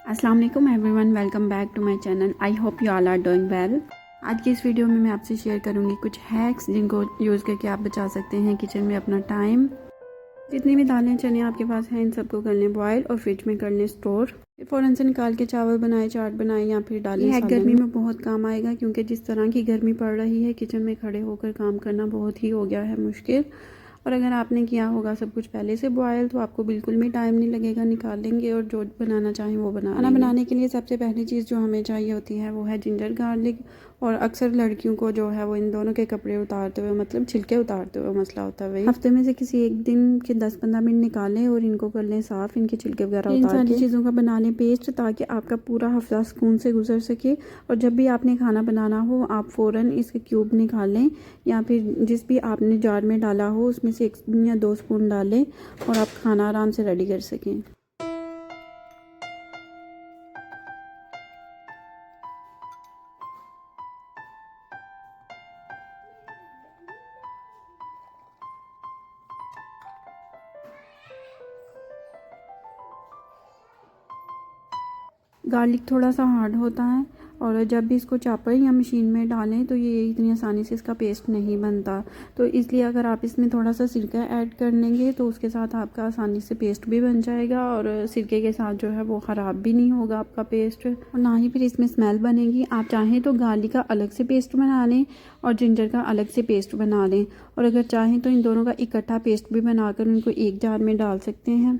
अस्सलाम वालेकुम everyone, welcome back to my channel. I hope you all are doing well. आज की इस वीडियो में मैं आपसे शेयर करूंगी कुछ हैक्स जिनको यूज़ करके आप बचा सकते हैं किचन में अपना टाइम। जितनी भी दालें चने आपके पास हैं इन सबको कर लें बॉयल और फ्रिज में कर लें स्टोर। फिर फ़ौरन से निकाल के चावल बनाए, चाट बनाए या फिर डालें। हैक गर्मी में बहुत काम आएगा क्योंकि जिस तरह की गर्मी पड़ रही है किचन में खड़े होकर काम करना बहुत ही हो गया है मुश्किल। और अगर आपने किया होगा सब कुछ पहले से बॉयल तो आपको बिल्कुल भी टाइम नहीं लगेगा, निकाल लेंगे और जो बनाना चाहें वो खाना बनाने के लिए सबसे पहली चीज़ जो हमें चाहिए होती है वो है जिंजर गार्लिक। और अक्सर लड़कियों को जो है वो इन दोनों के कपड़े उतारते हुए मतलब छिलके उतारते हुए मसला होता है। हफ्ते में से किसी एक दिन के 10-15 मिनट निकालें और इनको कर लें साफ़, इनके छिलके वगैरह उतार के। इन सारी चीज़ों का बना लें पेस्ट ताकि आपका पूरा हफ्ता सुकून से गुजर सके। और जब भी आपने खाना बनाना हो आप फ़ौरन इसके क्यूब निकालें या फिर जिस भी आपने जार में डाला हो उसमें से 1 या 2 स्पून डालें और आप खाना आराम से रेडी कर सकें। गार्लिक थोड़ा सा हार्ड होता है और जब भी इसको चॉपर या मशीन में डालें तो ये इतनी आसानी से इसका पेस्ट नहीं बनता। तो इसलिए अगर आप इसमें थोड़ा सा सिरका ऐड कर लेंगे तो उसके साथ आपका आसानी से पेस्ट भी बन जाएगा और सिरके के साथ जो है वो ख़राब भी नहीं होगा आपका पेस्ट और ना ही फिर इसमें स्मेल बनेगी। आप चाहें तो गार्लिक का अलग से पेस्ट बना लें और जिंजर का अलग से पेस्ट बना लें और अगर चाहें तो इन दोनों का इकट्ठा पेस्ट भी बनाकर उनको एक जार में डाल सकते हैं।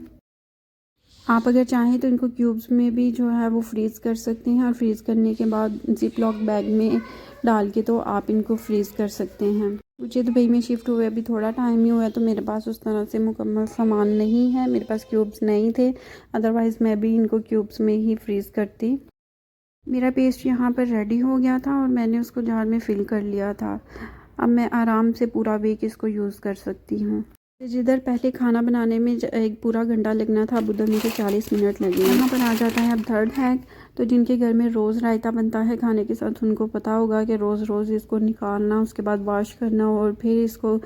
आप अगर चाहें तो इनको क्यूब्स में भी जो है वो फ्रीज़ कर सकते हैं और फ्रीज़ करने के बाद जिप लॉक बैग में डाल के तो आप इनको फ्रीज़ कर सकते हैं। मुझे दुबई में शिफ्ट हुए अभी थोड़ा टाइम ही हुआ है तो मेरे पास उस तरह से मुकम्मल सामान नहीं है, मेरे पास क्यूब्स नहीं थे, अदरवाइज़ मैं भी इनको क्यूब्स में ही फ्रीज़ करती। मेरा पेस्ट यहाँ पर रेडी हो गया था और मैंने उसको जार में फ़िल कर लिया था। अब मैं आराम से पूरा वीक इसको यूज़ कर सकती हूँ। जिधर पहले खाना बनाने में एक पूरा घंटा लगना था अब उधर मुझे 40 मिनट लगे। यहाँ पर आ जाता है अब थर्ड हैक। तो जिनके घर में रोज़ रायता बनता है खाने के साथ उनको पता होगा कि रोज़ रोज़ इसको निकालना, उसके बाद वॉश करना और फिर इसको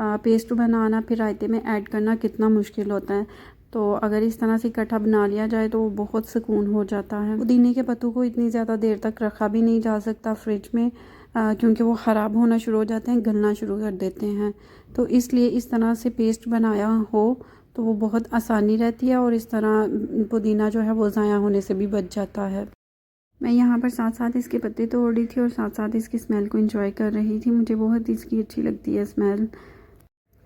पेस्ट बनाना, फिर रायते में ऐड करना कितना मुश्किल होता है। तो अगर इस तरह से इकट्ठा बना लिया जाए तो बहुत सुकून हो जाता है। पुदीने के पत्तों को इतनी ज़्यादा देर तक रखा भी नहीं जा सकता फ्रिज में क्योंकि वो ख़राब होना शुरू हो जाते हैं, गलना शुरू कर देते हैं। तो इसलिए इस तरह से पेस्ट बनाया हो तो वो बहुत आसानी रहती है और इस तरह पुदीना जो है वो ज़ाया होने से भी बच जाता है। मैं यहाँ पर साथ साथ इसके पत्ते तोड़ रही थी और साथ साथ इसकी स्मेल को एंजॉय कर रही थी। मुझे बहुत इसकी अच्छी लगती है स्मेल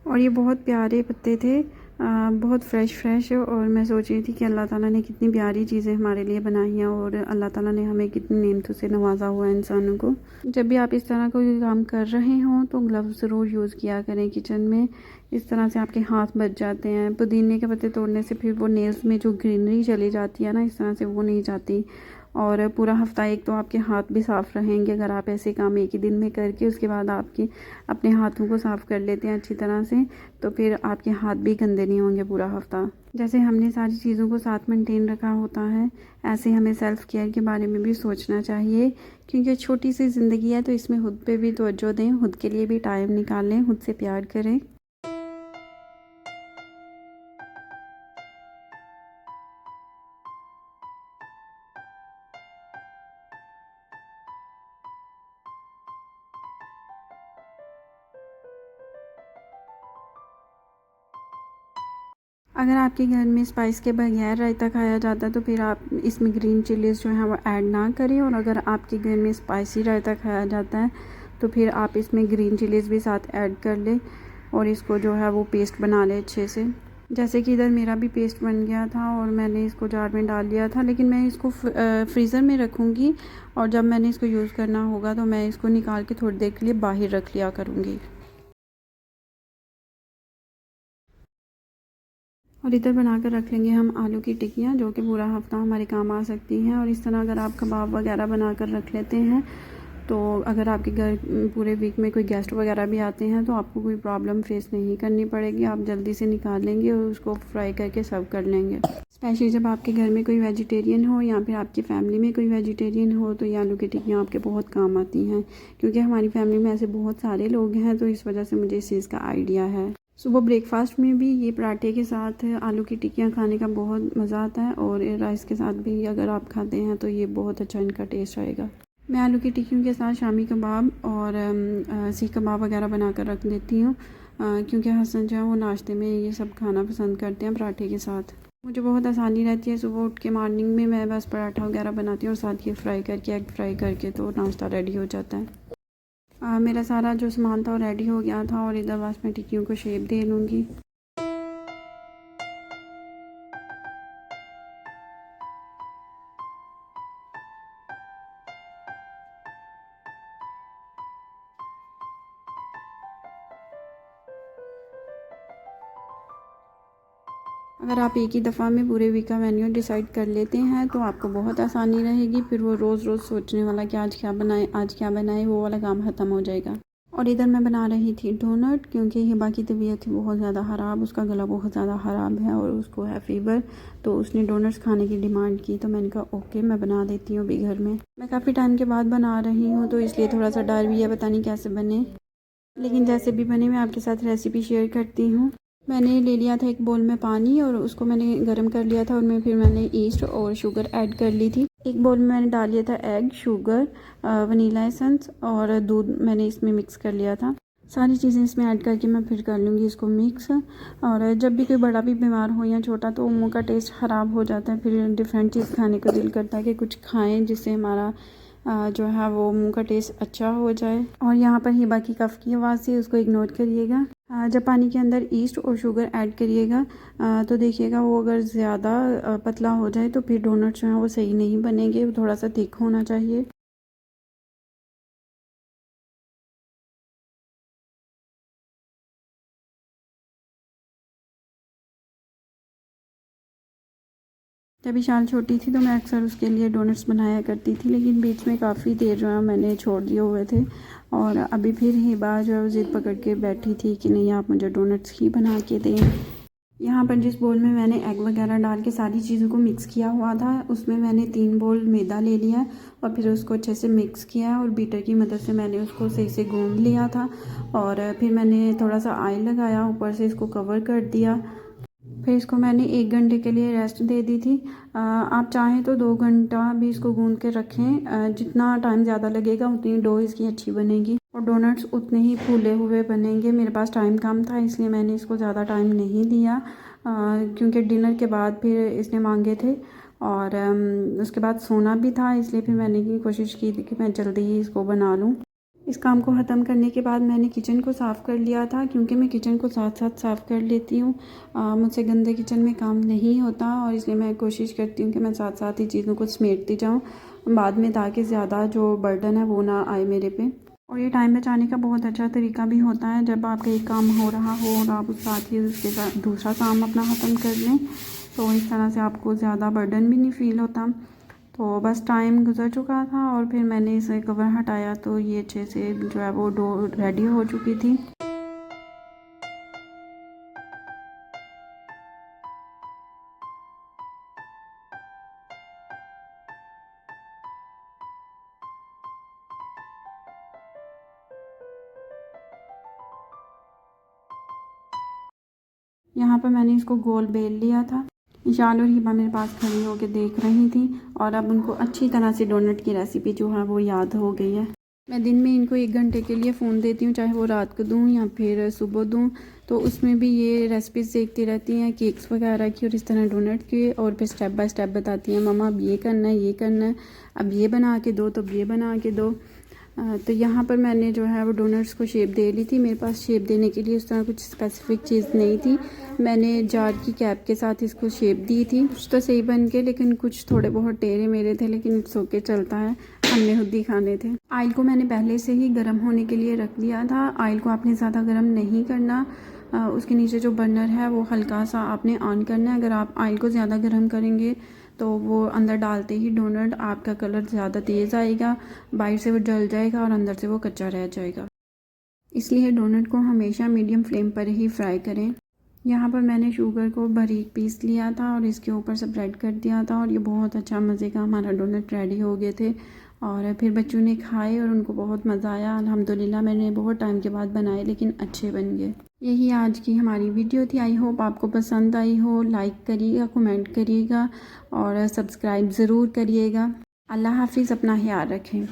और ये बहुत प्यारे पत्ते थे, बहुत फ़्रेश और मैं सोच रही थी कि अल्लाह ताला ने कितनी प्यारी चीज़ें हमारे लिए बनाई हैं और अल्लाह ताला ने हमें कितनी नेमतों से नवाजा हुआ है इंसानों को। जब भी आप इस तरह कोई काम कर रहे हों तो ग्लव्स ज़रूर यूज़ किया करें किचन में, इस तरह से आपके हाथ बच जाते हैं। पुदीने के पत्ते तोड़ने से फिर वो नेल्स में जो ग्रीनरी चली जाती है ना, इस तरह से वो नहीं जाती और पूरा हफ्ता एक तो आपके हाथ भी साफ़ रहेंगे अगर आप ऐसे काम एक ही दिन में करके उसके बाद आपके अपने हाथों को साफ़ कर लेते हैं अच्छी तरह से तो फिर आपके हाथ भी गंदे नहीं होंगे पूरा हफ्ता। जैसे हमने सारी चीज़ों को साथ मेंटेन रखा होता है ऐसे हमें सेल्फ़ केयर के बारे में भी सोचना चाहिए क्योंकि छोटी सी ज़िंदगी है तो इसमें खुद पे भी तवज्जो दें, खुद के लिए भी टाइम निकालें, खुद से प्यार करें। अगर आपके घर में स्पाइस के बगैर रायता खाया जाता है तो फिर आप इसमें ग्रीन चिलीज़ जो है वो ऐड ना करें और अगर आपके घर में स्पाइसी रायता खाया जाता है तो फिर आप इसमें ग्रीन चिलीज़ भी साथ ऐड कर लें और इसको जो है वो पेस्ट बना लें अच्छे से। जैसे कि इधर मेरा भी पेस्ट बन गया था और मैंने इसको जार में डाल लिया था, लेकिन मैं इसको फ्रीज़र में रखूँगी और जब मैंने इसको यूज़ करना होगा तो मैं इसको निकाल के थोड़ी देर के लिए बाहर रख लिया करूँगी। और इधर बनाकर रख लेंगे हम आलू की टिक्कियाँ जो कि पूरा हफ्ता हमारे काम आ सकती हैं। और इस तरह अगर आप कबाब वगैरह बनाकर रख लेते हैं तो अगर आपके घर पूरे वीक में कोई गेस्ट वगैरह भी आते हैं तो आपको कोई प्रॉब्लम फेस नहीं करनी पड़ेगी, आप जल्दी से निकाल लेंगे और उसको फ्राई करके सर्व कर लेंगे। स्पेशली जब आपके घर में कोई वेजिटेरियन हो या फिर आपकी फ़ैमिली में कोई वेजिटेरियन हो तो ये आलू की टिक्कियाँ आपके बहुत काम आती हैं क्योंकि हमारी फैमिली में ऐसे बहुत सारे लोग हैं तो इस वजह से मुझे इस चीज़ का आइडिया है। सुबह ब्रेकफास्ट में भी ये पराठे के साथ आलू की टिक्कियाँ खाने का बहुत मज़ा आता है, और राइस के साथ भी अगर आप खाते हैं तो ये बहुत अच्छा इनका टेस्ट आएगा। मैं आलू की टिक्कियों के साथ शामी कबाब और सीख कबाब वगैरह बना कर रख देती हूँ, क्योंकि हसन जो है वो नाश्ते में ये सब खाना पसंद करते हैं पराठे के साथ। मुझे बहुत आसानी रहती है, सुबह उठ के मॉर्निंग में मैं बस पराठा वगैरह बनाती हूँ और साथ ये फ्राई करके, एग फ्राई करके, तो नाश्ता रेडी हो जाता है। मेरा सारा जो सामान था वो रेडी हो गया था, और इधर बस मैं टिक्कियों को शेप दे लूँगी। अगर आप एक ही दफ़ा में पूरे वीक का मेन्यू डिसाइड कर लेते हैं तो आपको बहुत आसानी रहेगी, फिर वो रोज़ रोज़ सोचने वाला कि आज क्या बनाएं आज क्या बनाएं, वो वाला काम ख़त्म हो जाएगा। और इधर मैं बना रही थी डोनट, क्योंकि हिबा की तबीयत थी बहुत ज़्यादा ख़राब, उसका गला बहुत ज़्यादा ख़राब है और उसको है फ़ीवर, तो उसने डोनट्स खाने की डिमांड की, तो मैंने कहा ओके मैं बना देती हूँ अभी घर में। मैं काफ़ी टाइम के बाद बना रही हूँ तो इसलिए थोड़ा सा डर भी है, पता नहीं कैसे बने, लेकिन जैसे भी बने मैं आपके साथ रेसिपी शेयर करती हूँ। मैंने ले लिया था एक बोल में पानी, और उसको मैंने गर्म कर लिया था, उनमें फिर मैंने ईस्ट और शुगर ऐड कर ली थी। एक बोल में मैंने डाल लिया था एग, शुगर, वनीला एसेंस और दूध मैंने इसमें मिक्स कर लिया था। सारी चीज़ें इसमें ऐड करके मैं फिर कर लूँगी इसको मिक्स। और जब भी कोई बड़ा भी बीमार हो या छोटा, तो मुँह का टेस्ट ख़राब हो जाता है, फिर डिफरेंट चीज़ खाने को दिल करता है कि कुछ खाएँ जिससे हमारा जो है वो मुंह का टेस्ट अच्छा हो जाए। और यहाँ पर हिबा की कफ़ की आवाज़ थी, उसको इग्नोर करिएगा। जब पानी के अंदर ईस्ट और शुगर ऐड करिएगा तो देखिएगा वो अगर ज़्यादा पतला हो जाए तो फिर डोनट्स जो हैं वो सही नहीं बनेंगे, वो थोड़ा सा थिक होना चाहिए। जब विशाल छोटी थी तो मैं अक्सर उसके लिए डोनट्स बनाया करती थी, लेकिन बीच में काफ़ी देर जो है मैंने छोड़ दिए हुए थे, और अभी फिर हिबा जो है वो ज़िद पकड़ के बैठी थी कि नहीं आप मुझे डोनट्स ही बना के दें। यहाँ पर जिस बोल में मैंने एग वगैरह डाल के सारी चीज़ों को मिक्स किया हुआ था, उसमें मैंने 3 बोल मैदा ले लिया और फिर उसको अच्छे से मिक्स किया, और बीटर की मदद से मैंने उसको सही से गूंद लिया था, और फिर मैंने थोड़ा सा ऑयल लगाया, ऊपर से इसको कवर कर दिया। फिर इसको मैंने 1 घंटे के लिए रेस्ट दे दी थी। आप चाहें तो 2 घंटा भी इसको गूंद के रखें, जितना टाइम ज़्यादा लगेगा उतनी डो इसकी अच्छी बनेगी और डोनट्स उतने ही फूले हुए बनेंगे। मेरे पास टाइम कम था इसलिए मैंने इसको ज़्यादा टाइम नहीं दिया, क्योंकि डिनर के बाद फिर इसने मांगे थे, और उसके बाद सोना भी था, इसलिए फिर मैंने की कोशिश की थी कि मैं जल्दी ही इसको बना लूँ। इस काम को ख़त्म करने के बाद मैंने किचन को साफ़ कर लिया था, क्योंकि मैं किचन को साथ साथ साफ़ कर लेती हूँ। मुझसे गंदे किचन में काम नहीं होता, और इसलिए मैं कोशिश करती हूँ कि मैं साथ साथ ही चीज़ों को समेटती जाऊँ बाद में, ताकि ज़्यादा जो बर्डन है वो ना आए मेरे पे। और ये टाइम बचाने का बहुत अच्छा तरीका भी होता है, जब आपका एक काम हो रहा हो और आप उस साथ ही उसके साथ दूसरा काम अपना ख़त्म कर लें, तो इस तरह से आपको ज़्यादा बर्डन भी नहीं फ़ील होता। तो बस टाइम गुज़र चुका था और फिर मैंने इसे कवर हटाया, तो ये अच्छे से जो है वो डो रेडी हो चुकी थी। यहाँ पर मैंने इसको गोल बेल लिया था। ईशान और हिबा मेरे पास खड़ी होकर देख रही थी, और अब उनको अच्छी तरह से डोनट की रेसिपी जो है वो याद हो गई है। मैं दिन में इनको 1 घंटे के लिए फ़ोन देती हूँ, चाहे वो रात को दूँ या फिर सुबह दूँ, तो उसमें भी ये रेसिपीज़ देखती रहती हैं, केक्स वगैरह की और इस तरह डोनट की, और फिर स्टेप बाय स्टेप बताती हैं, मम्मा अब ये करना है, ये करना है, अब ये बना के दो, तो अब ये बना के दो। तो यहाँ पर मैंने जो है वो डोनट्स को शेप दे ली थी। मेरे पास शेप देने के लिए उस तरह कुछ स्पेसिफिक चीज़ नहीं थी। मैंने जार की कैप के साथ इसको शेप दी थी। कुछ तो सही बन के, लेकिन कुछ थोड़े बहुत टेढ़े मेरे थे, लेकिन इट्स ओके, चलता है, हमने खुद ही खाने थे। ऑयल को मैंने पहले से ही गर्म होने के लिए रख दिया था। ऑयल को आपने ज़्यादा गर्म नहीं करना, उसके नीचे जो बर्नर है वो हल्का सा आपने ऑन करना है। अगर आप ऑयल को ज़्यादा गर्म करेंगे तो वो अंदर डालते ही डोनट आपका कलर ज़्यादा तेज़ आएगा, बाहर से वो जल जाएगा और अंदर से वो कच्चा रह जाएगा। इसलिए डोनट को हमेशा मीडियम फ्लेम पर ही फ्राई करें। यहाँ पर मैंने शुगर को बारीक पीस लिया था और इसके ऊपर स्प्रेड कर दिया था, और ये बहुत अच्छा मज़े का हमारा डोनट रेडी हो गए थे। और फिर बच्चों ने खाए और उनको बहुत मज़ा आया। अल्हम्दुलिल्लाह मैंने बहुत टाइम के बाद बनाए लेकिन अच्छे बन गए। यही आज की हमारी वीडियो थी। आई होप आपको पसंद आई हो। लाइक करिएगा, कमेंट करिएगा और सब्सक्राइब ज़रूर करिएगा। अल्लाह हाफिज़, अपना ख्याल रखें।